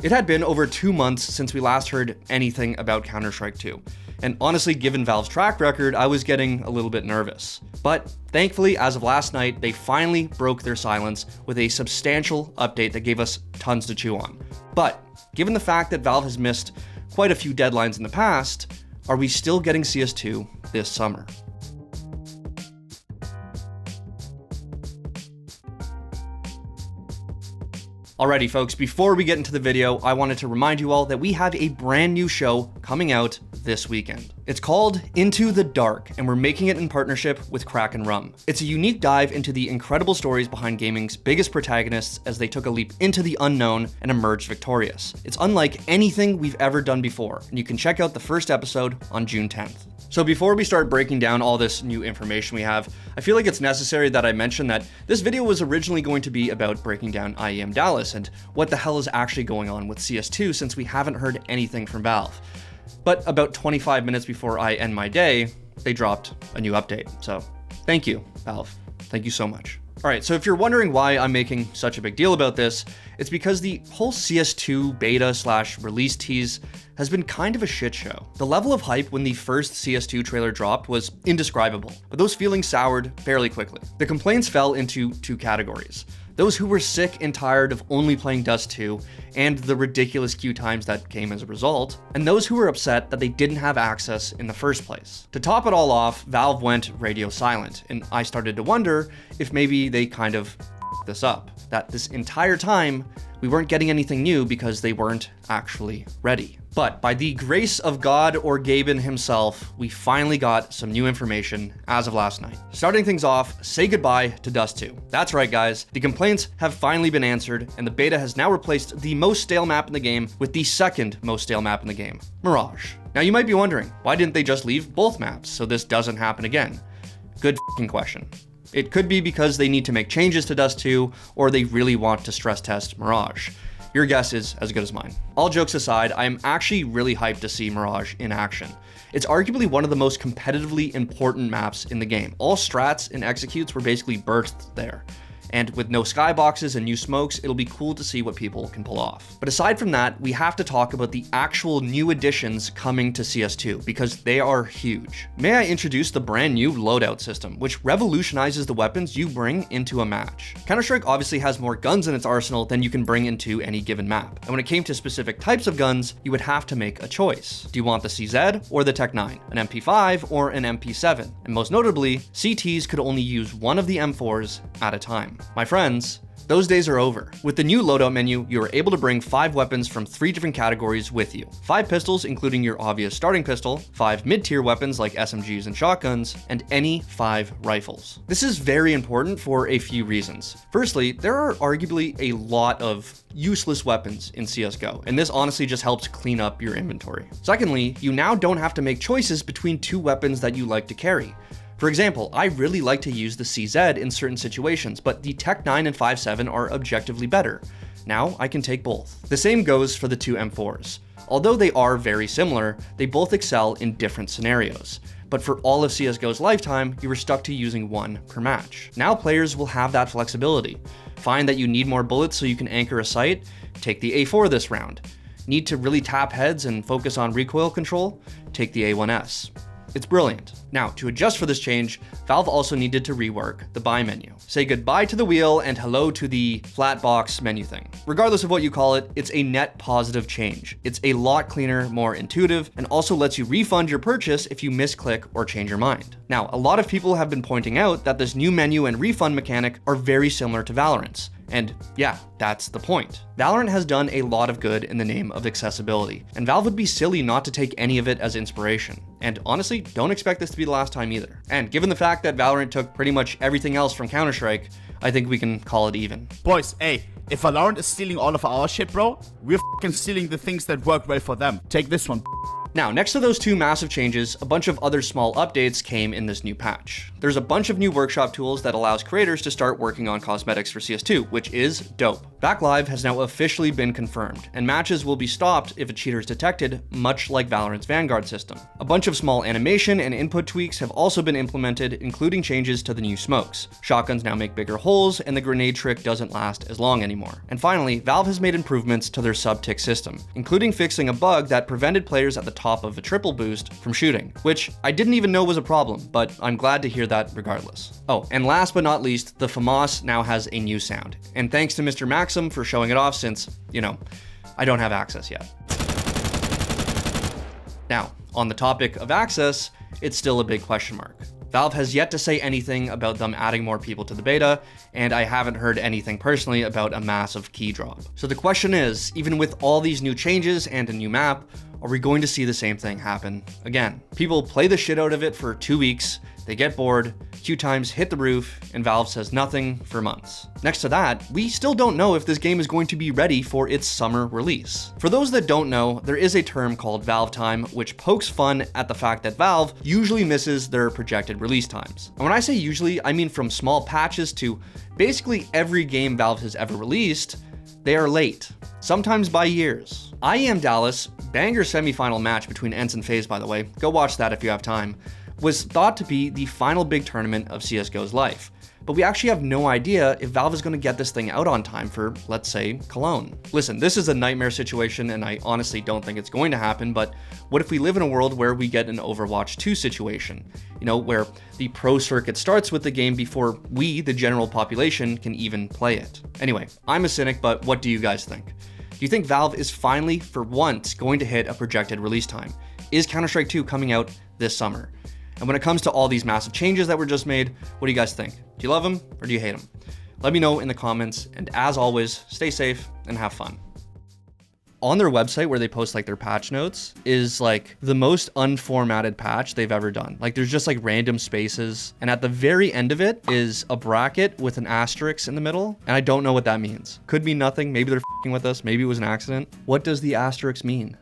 It had been over 2 months since we last heard anything about Counter-Strike 2. And honestly, given Valve's track record, I was getting a little bit nervous. But thankfully, as of last night, they finally broke their silence with a substantial update that gave us tons to chew on. But given the fact that Valve has missed quite a few deadlines in the past, are we still getting CS2 this summer? Alrighty folks, before we get into the video, I wanted to remind you all that we have a brand new show coming out this weekend. It's called Into the Dark, and we're making it in partnership with Kraken Rum. It's a unique dive into the incredible stories behind gaming's biggest protagonists as they took a leap into the unknown and emerged victorious. It's unlike anything we've ever done before, and you can check out the first episode on June 10th. So before we start breaking down all this new information we have, I feel like it's necessary that I mention that this video was originally going to be about breaking down IEM Dallas and what the hell is actually going on with CS2 since we haven't heard anything from Valve. But about 25 minutes before I end my day, they dropped a new update. So thank you, Valve. Thank you so much. All right, so if you're wondering why I'm making such a big deal about this, it's because the whole CS2 beta/release tease has been kind of a shit show. The level of hype when the first CS2 trailer dropped was indescribable, but those feelings soured fairly quickly. The complaints fell into two categories: those who were sick and tired of only playing Dust 2 and the ridiculous queue times that came as a result, and those who were upset that they didn't have access in the first place. To top it all off, Valve went radio silent, and I started to wonder if maybe they kind of f***ed this up, that this entire time we weren't getting anything new because they weren't actually ready. But by the grace of God or Gaben himself, we finally got some new information as of last night. Starting things off, say goodbye to Dust 2. That's right guys, the complaints have finally been answered and the beta has now replaced the most stale map in the game with the second most stale map in the game, Mirage. Now you might be wondering, why didn't they just leave both maps so this doesn't happen again? Good f***ing question. It could be because they need to make changes to Dust 2 or they really want to stress test Mirage. Your guess is as good as mine. All jokes aside, I am actually really hyped to see Mirage in action. It's arguably one of the most competitively important maps in the game. All strats and executes were basically birthed there. And with no skyboxes and new smokes, it'll be cool to see what people can pull off. But aside from that, we have to talk about the actual new additions coming to CS2 because they are huge. May I introduce the brand new loadout system, which revolutionizes the weapons you bring into a match. Counter-Strike obviously has more guns in its arsenal than you can bring into any given map. And when it came to specific types of guns, you would have to make a choice. Do you want the CZ or the Tech 9, an MP5 or an MP7? And most notably, CTs could only use one of the M4s at a time. My friends, those days are over. With the new loadout menu, you are able to bring 5 weapons from 3 different categories with you. 5 pistols, including your obvious starting pistol, 5 mid-tier weapons like SMGs and shotguns, and any 5 rifles. This is very important for a few reasons. Firstly, there are arguably a lot of useless weapons in CSGO, and this honestly just helps clean up your inventory. Secondly, you now don't have to make choices between 2 weapons that you like to carry. For example, I really like to use the CZ in certain situations, but the Tech 9 and 5.7 are objectively better. Now I can take both. The same goes for the 2 M4s. Although they are very similar, they both excel in different scenarios. But for all of CSGO's lifetime, you were stuck to using one per match. Now players will have that flexibility. Find that you need more bullets so you can anchor a sight? Take the A4 this round. Need to really tap heads and focus on recoil control? Take the A1S. It's brilliant. Now, to adjust for this change, Valve also needed to rework the buy menu. Say goodbye to the wheel and hello to the flat box menu thing. Regardless of what you call it, it's a net positive change. It's a lot cleaner, more intuitive, and also lets you refund your purchase if you misclick or change your mind. Now, a lot of people have been pointing out that this new menu and refund mechanic are very similar to Valorant's. And yeah, that's the point. Valorant has done a lot of good in the name of accessibility, and Valve would be silly not to take any of it as inspiration. And honestly, don't expect this to be the last time either. And given the fact that Valorant took pretty much everything else from Counter-Strike, I think we can call it even. Boys, hey, if Valorant is stealing all of our shit, bro, we're f***ing stealing the things that work well for them. Take this one. Now, next to those 2 massive changes, a bunch of other small updates came in this new patch. There's a bunch of new workshop tools that allows creators to start working on cosmetics for CS2, which is dope. Back Live has now officially been confirmed, and matches will be stopped if a cheater is detected, much like Valorant's Vanguard system. A bunch of small animation and input tweaks have also been implemented, including changes to the new smokes. Shotguns now make bigger holes, and the grenade trick doesn't last as long anymore. And finally, Valve has made improvements to their sub-tick system, including fixing a bug that prevented players at the top of a triple boost from shooting, which I didn't even know was a problem, but I'm glad to hear that regardless. Oh, and last but not least, the FAMAS now has a new sound. And thanks to Mr. Maxim for showing it off since, you know, I don't have access yet. Now, on the topic of access, it's still a big question mark. Valve has yet to say anything about them adding more people to the beta, and I haven't heard anything personally about a massive key drop. So the question is, even with all these new changes and a new map, are we going to see the same thing happen again? People play the shit out of it for 2 weeks, they get bored, queue times hit the roof, and Valve says nothing for months. Next to that, we still don't know if this game is going to be ready for its summer release. For those that don't know, there is a term called Valve time, which pokes fun at the fact that Valve usually misses their projected release times. And when I say usually, I mean from small patches to basically every game Valve has ever released, they are late, sometimes by years. IEM Dallas, banger semifinal match between ENCE and FaZe, by the way, go watch that if you have time, was thought to be the final big tournament of CSGO's life. But we actually have no idea if Valve is going to get this thing out on time for, let's say, Cologne. Listen, this is a nightmare situation, and I honestly don't think it's going to happen, but what if we live in a world where we get an Overwatch 2 situation? You know, where the pro circuit starts with the game before we, the general population, can even play it. Anyway, I'm a cynic, but what do you guys think? Do you think Valve is finally, for once, going to hit a projected release time? Is Counter-Strike 2 coming out this summer? And when it comes to all these massive changes that were just made, what do you guys think? Do you love them or do you hate them? Let me know in the comments, and as always, stay safe and have fun. On their website where they post like their patch notes is like the most unformatted patch they've ever done. Like there's just like random spaces, and at the very end of it is a bracket with an asterisk in the middle, and I don't know what that means. Could mean nothing, maybe they're f***ing with us, maybe it was an accident. What does the asterisk mean?